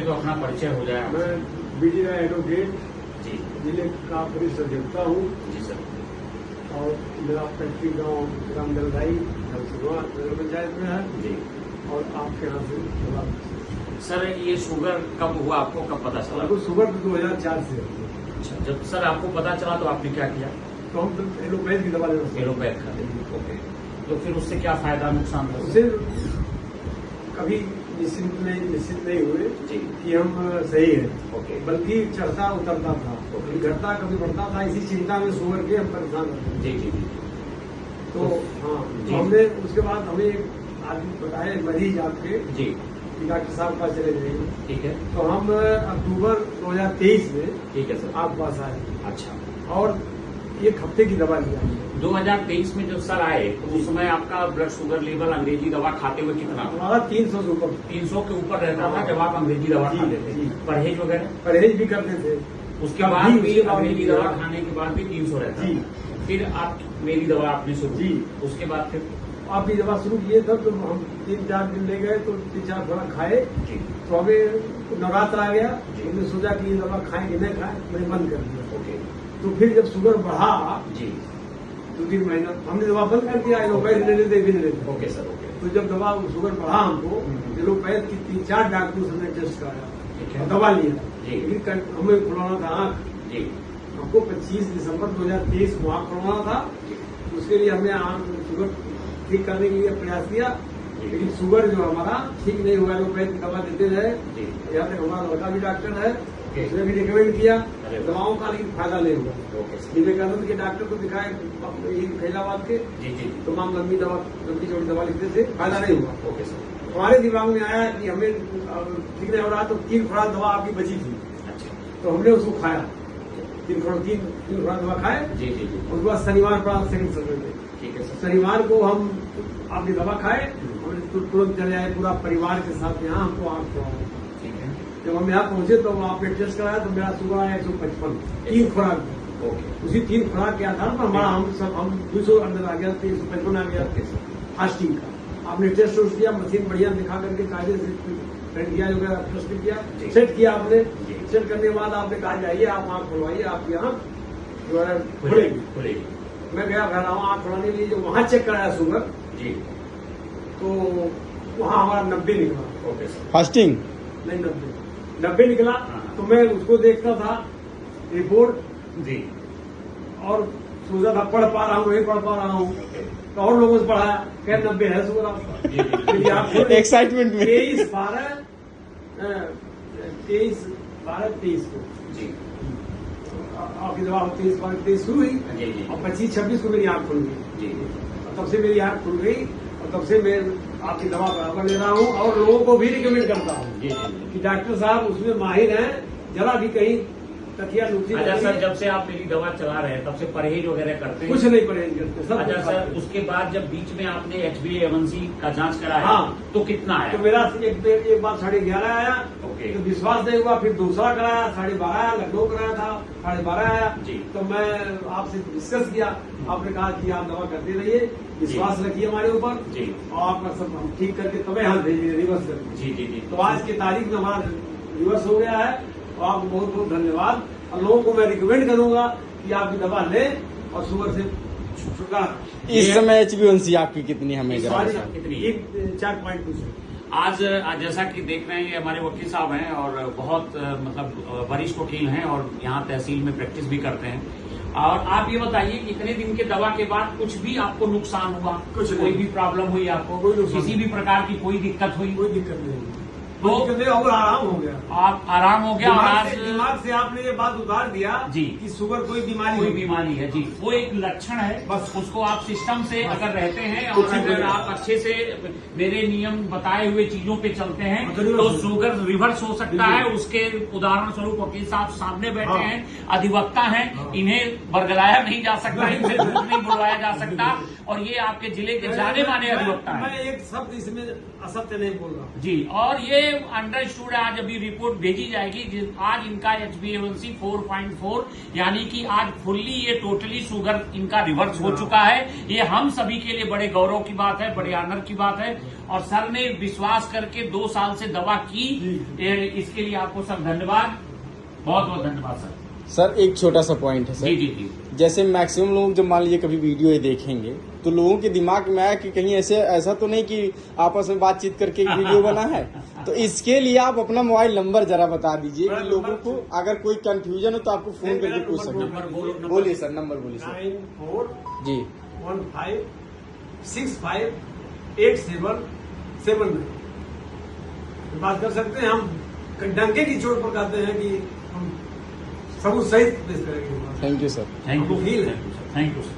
तो अपना परिचय हो जाए। मैं बीडी राय एडवोकेट जी जिले का पुलिस अध्यक्षता हूँ जी सर। और मेरा फैक्ट्री गाँव ग्राम दलदाई नगर पंचायत में है जी और आपके यहाँ से सर, ये शुगर कब हुआ, आपको कब पता चला? आपको शुगर तो 2004 से है। अच्छा, जब सर आपको पता चला तो आपने क्या किया? तो हम तो एलोपैथ की दवा लेना एलोपैथ खाते। ओके, तो फिर उससे क्या फायदा नुकसान था? उससे कभी निश्चित नहीं हुए जी कि हम सही है, ओके बल्कि चढ़ता उतरता था, कभी घटता कभी बढ़ता था। इसी चिंता में शुगर के हम परेशान होते जी जी जी। तो हाँ, जी। तो हमने उसके बाद हमें एक आदमी बताया, मरीज आपके जी कि डॉक्टर साहब पास चले जाइए। ठीक है तो हम अक्टूबर 2023 में ठीक है सर। आपके पास आए अच्छा, और एक हफ्ते की दवा लिया हमने। 2023 में जब सर आए तो उस समय आपका ब्लड शुगर लेवल अंग्रेजी दवा खाते हुए कितना था? हमारा 300 से ऊपर 300 के ऊपर रहता था जब आप अंग्रेजी दवा जी, खाते थे। जी। परहेज वगैरह परहेज भी करते थे, उसके तब बाद भी उसके अंग्रेजी बाद दवा खाने के बाद भी 300 रहता जी। था। फिर आप मेरी दवा आपने शुरू जी। की, उसके बाद फिर आप भी दवा शुरू किए तब तो हम 3-4 दिन ले गए, तो 3-4 थोड़ा खाए, जी तो हमें नवरात्र आ गया। जी। हमने सोचा कि ये दवा खाएं कि नहीं खाएं, मैंने बंद कर दिया। ओके तो फिर जब शुगर बढ़ा जी 2-3 महीना, हमने दवा बंद कर दिया, एलोपैथ ले लेते भी नहीं लेते। ओके सर ओके तो जब दवा शुगर बढ़ा हमको, एलोपैथ की 3-4 डॉक्टरों से हमने टेस्ट कराया ठीक और है दवा लिया। जी। फिर हमें खुलवाना था आँख, जी हमको 25 दिसंबर 2023 को आँख खुलवाना था। जी उसके लिए हमने आँख शुगर ठीक करने के लिए प्रयास किया, जी। लेकिन शुगर जो हमारा ठीक नहीं हुआ। एलोपैथ की दवा देते रहे, जी यहाँ तक हमारा लड़का भी डॉक्टर है, ओके। उसने भी रिकमेंड किया अरे वाह। दवाओं का, लेकिन फायदा नहीं हुआ। ओके सर विवेकानंद के डॉक्टर को दिखाए, यही फैजाबाद के, जी जी तमाम लंबी चौड़ी दवा लिखते थे, फायदा नहीं हुआ। ओके सर हमारे दिमाग में आया कि हमें ठीक नहीं हो रहा, तो 3 खुराक दवा आपकी बची थी, अच्छा तो हमने उसको खाया। 3 खुराक दवा खाए। जी जी जी उसके बाद शनिवार पड़ा सेकंड सैटरडे, ठीक है सर शनिवार को हम आपकी दवा खाए, हमने तुरंत चले आए पूरा परिवार के साथ यहाँ। हमको आँख खुलवाया। ठीक है जब हम यहाँ पहुंचे तो आपने टेस्ट कराया तो मेरा शुगर आया 155, 3 खुराक में। ओके उसी 3 खुराक के आधार पर हमारा हम 200 अंदर आ गया, 355 आ गया फास्टिंग का। आपने टेस्ट किया, मशीन बढ़िया दिखा करके कायदे से पेंट किया, जो टेस्ट जी। किया, सेट किया आपने। जी। सेट करने के बाद आपने कहा जाइए आप आँख खुलवाइए, आपकी आँख जो है खुलेगी। खुलेगी मैं गया घर आऊँ आँख खुलाने के लिए, जो वहाँ चेक कराया शुगर, जी तो वहाँ हमारा 90 निकला। ओके सर फास्टिंग नहीं, 90 निकला। हाँ। तो मैं उसको देखता था रिपोर्ट जी और सोचा था पढ़ पा रहा हूँ, नहीं पढ़ पा रहा हूँ, ओके तो और लोगों से पढ़ाया, कह 90 है शुगर आपका। जी, जी। फिर आप एक्साइटमेंट में 23/12/23 को जी आपकी दवा 23/12/23 शुरू हुई जी जी और 25-26 को मेरी आँख खुल गई। जी और तब से मेरी आँख खुल गई और तब से मैं आपकी दवा बराबर ले रहा हूँ और लोगों को भी रिकमेंड करता हूँ जी जी कि डॉक्टर साहब उसमें माहिर हैं, जरा भी कहीं तकिया लूची अच्छा सर, जब से आप मेरी दवा चला रहे हैं तब से परहेज वगैरह करते हैं? कुछ नहीं परहेज करते, सब अच्छा कुछ सर, खाते हैं। उसके बाद जब बीच में आपने HbA1c का जांच कराया हाँ। तो कितना तो आया? मेरा एक बार 11.5 आया, ओके। तो विश्वास नहीं हुआ, फिर दूसरा कराया 12.5 आया, लखनऊ कराया था 12.5 आया। जी। तो मैं आपसे डिस्कस किया, आपने कहा कि आप दवा करते रहिए, विश्वास रखिए हमारे ऊपर, जी और आपका सब हम ठीक करके तब यहाँ भेजिए, रिवर्स करके। जी जी जी तो आज की तारीख में हमारा रिवर्स हो गया है, तो आपको बहुत बहुत धन्यवाद। और लोगों को मैं रिकमेंड करूंगा कि आप ये दवा लें और शुगर से छुटकारा। इस समय HbA1c आपकी कितनी हमें जरा सॉरी, बताएं। कितनी? 4.2। आज जैसा कि देख रहे हैं, ये हमारे वकील साहब हैं और बहुत मतलब वरिष्ठ वकील हैं और यहाँ तहसील में प्रैक्टिस भी करते हैं। और आप ये बताइए कि इतने दिन के दवा के बाद कुछ भी आपको नुकसान हुआ? कुछ नहीं। कोई भी प्रॉब्लम हुई आपको? कोई नुकसान किसी भी प्रकार की कोई दिक्कत हुई? कोई दिक्कत नहीं, तो कोई दिक्कत नहीं, और आराम हो गया। आप आराम हो गया? और आज दिमाग से आपने ये बात उतार दिया जी। कि शुगर कोई बीमारी कोई नहीं। बीमारी है जी, वो एक लक्षण है, बस उसको आप सिस्टम से अगर रहते हैं कुछ और नहीं अगर होगा। आप अच्छे से मेरे नियम बताए हुए चीजों पे चलते हैं जरूर तो होगा। शुगर रिवर्स हो सकता है। बिल्कुल। उसके उदाहरण स्वरूप वकील साहब सामने बैठे हाँ। हैं, अधिवक्ता हैं, हाँ। इन्हें बरगलाया नहीं जा सकता, इनसे झूठ नहीं बुलवाया जा सकता, और ये आपके जिले के जाने माने अधिवक्ता हैं। मैं एक शब्द इसमें असत्य नहीं बोल रहा। जी, और ये अंडरस्टूड है, आज अभी रिपोर्ट भेजी जाएगी। आज इनका HbA1c 4.4 यानी कि आज फुल्ली ये टोटली शुगर इनका रिवर्स हो चुका है। ये हम सभी के लिए बड़े गौरव की बात है, बड़े ऑनर की बात है। और सर ने विश्वास करके 2 साल से दवा की, इसके लिए आपको सर धन्यवाद, बहुत बहुत धन्यवाद सर। सर एक छोटा सा पॉइंट है सर। जी जी जी। जैसे मैक्सिमम लोग जब मान लीजिए कभी वीडियो ये देखेंगे तो लोगों के दिमाग में आया कि कहीं ऐसा तो नहीं कि आपस में बातचीत करके एक वीडियो बना है। तो इसके लिए आप अपना मोबाइल नंबर जरा बता दीजिए कि लोगों को अगर कोई कंफ्यूजन हो तो आपको फोन करके पूछ सकते। बोलिए सर, नंबर बोलिए सर। 94 जी 15 65 8779 बात कर सकते हैं। हम डंके की चोट पर कहते हैं कि हम सबूत सहित पेश करेंगे। Thank you sir. Thank you, feel है। Thank you sir.